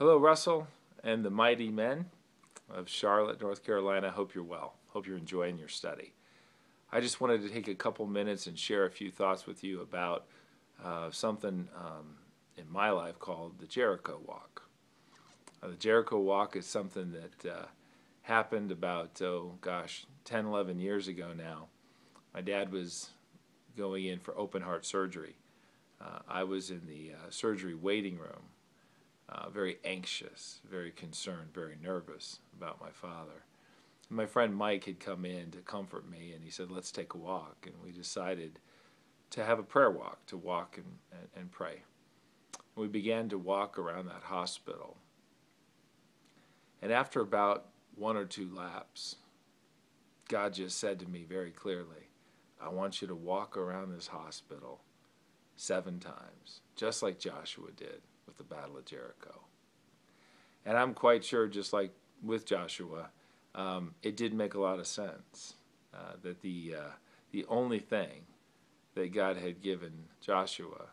Hello, Russell and the mighty men of Charlotte, North Carolina. Hope you're well. Hope you're enjoying your study. I just wanted to take a couple minutes and share a few thoughts with you about something in my life called the Jericho Walk. The Jericho Walk is something that happened about, 10, 11 years ago now. My dad was going in for open heart surgery. I was in the surgery waiting room. Very anxious, very concerned, very nervous about my father. And my friend Mike had come in to comfort me, and he said, let's take a walk. And we decided to have a prayer walk, to walk and pray. And we began to walk around that hospital. And after about one or two laps, God just said to me very clearly, I want you to walk around this hospital 7 times, just like Joshua did with the Battle of Jericho. And I'm quite sure, just like with Joshua, it did make a lot of sense that the only thing that God had given Joshua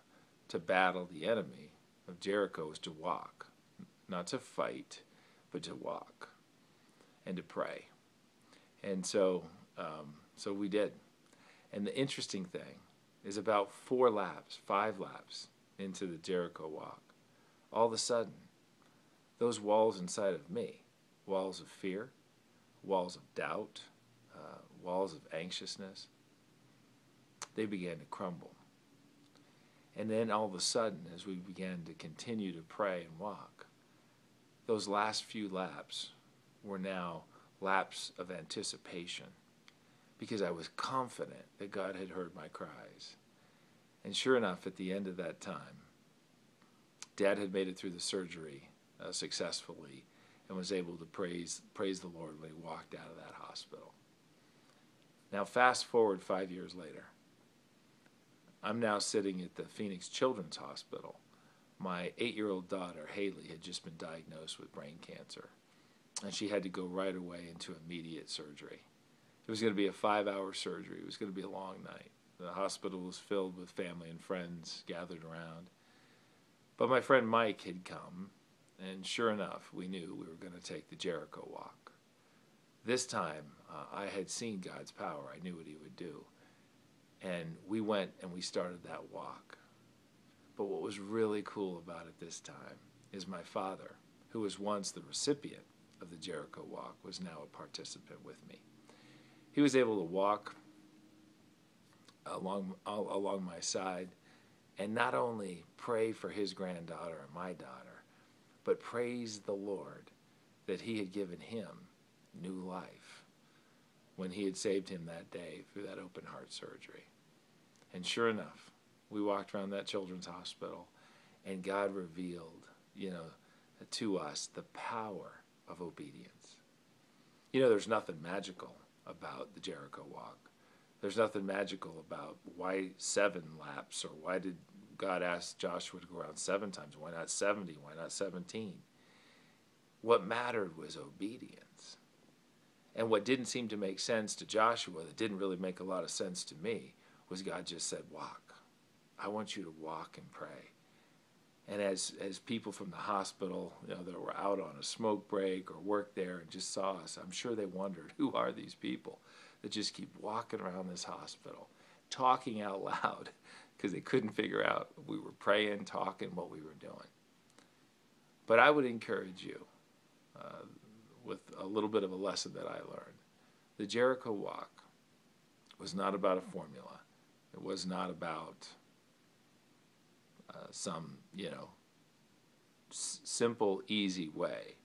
to battle the enemy of Jericho was to walk, not to fight, but to walk and to pray. And so we did. And the interesting thing is about 5 laps into the Jericho Walk, all of a sudden, those walls inside of me, walls of fear, walls of doubt, walls of anxiousness, they began to crumble. And then all of a sudden, as we began to continue to pray and walk, those last few laps were now laps of anticipation, because I was confident that God had heard my cries. And sure enough, at the end of that time, Dad had made it through the surgery successfully and was able to praise the Lord when he walked out of that hospital. Now, fast forward 5 years later. I'm now sitting at the Phoenix Children's Hospital. My 8-year-old daughter, Haley, had just been diagnosed with brain cancer, and she had to go right away into immediate surgery. It was going to be a 5-hour surgery. It was going to be a long night. The hospital was filled with family and friends gathered around. But my friend Mike had come, and sure enough, we knew we were going to take the Jericho Walk. This time, I had seen God's power. I knew what he would do. And we went and we started that walk. But what was really cool about it this time is my father, who was once the recipient of the Jericho Walk, was now a participant with me. He was able to walk along my side and not only pray for his granddaughter and my daughter, but praise the Lord that he had given him new life when he had saved him that day through that open heart surgery. And sure enough, we walked around that children's hospital, and God revealed, to us the power of obedience. There's nothing magical about the Jericho Walk. There's nothing magical about why 7 laps, or why did God ask Joshua to go around 7 times? Why not 70? Why not 17? What mattered was obedience. And what didn't seem to make sense to Joshua, that didn't really make a lot of sense to me, was God just said, walk. I want you to walk and pray. And as people from the hospital, that were out on a smoke break or worked there and just saw us, I'm sure they wondered, who are these people that just keep walking around this hospital, talking out loud, because they couldn't figure out we were praying, talking, what we were doing. But I would encourage you with a little bit of a lesson that I learned. The Jericho Walk was not about a formula. It was not about some, simple, easy way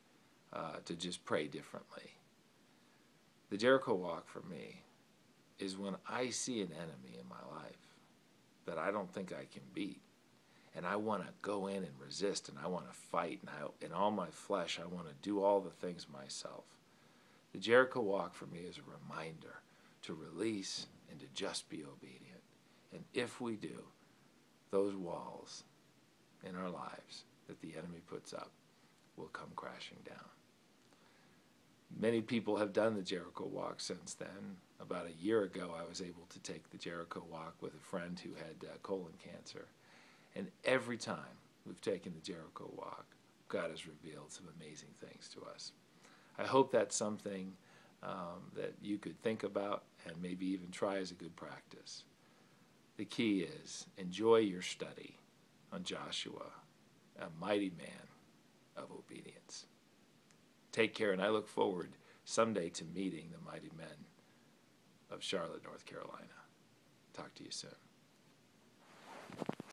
to just pray differently. The Jericho Walk for me is when I see an enemy in my life that I don't think I can beat, and I want to go in and resist, and I want to fight, and in all my flesh I want to do all the things myself. The Jericho Walk for me is a reminder to release and to just be obedient. And if we do, those walls in our lives that the enemy puts up will come crashing down. Many people have done the Jericho Walk since then. About a year ago, I was able to take the Jericho Walk with a friend who had colon cancer. And every time we've taken the Jericho Walk, God has revealed some amazing things to us. I hope that's something that you could think about and maybe even try as a good practice. The key is enjoy your study on Joshua, a mighty man of obedience. Take care, and I look forward someday to meeting the mighty men of Charlotte, North Carolina. Talk to you soon.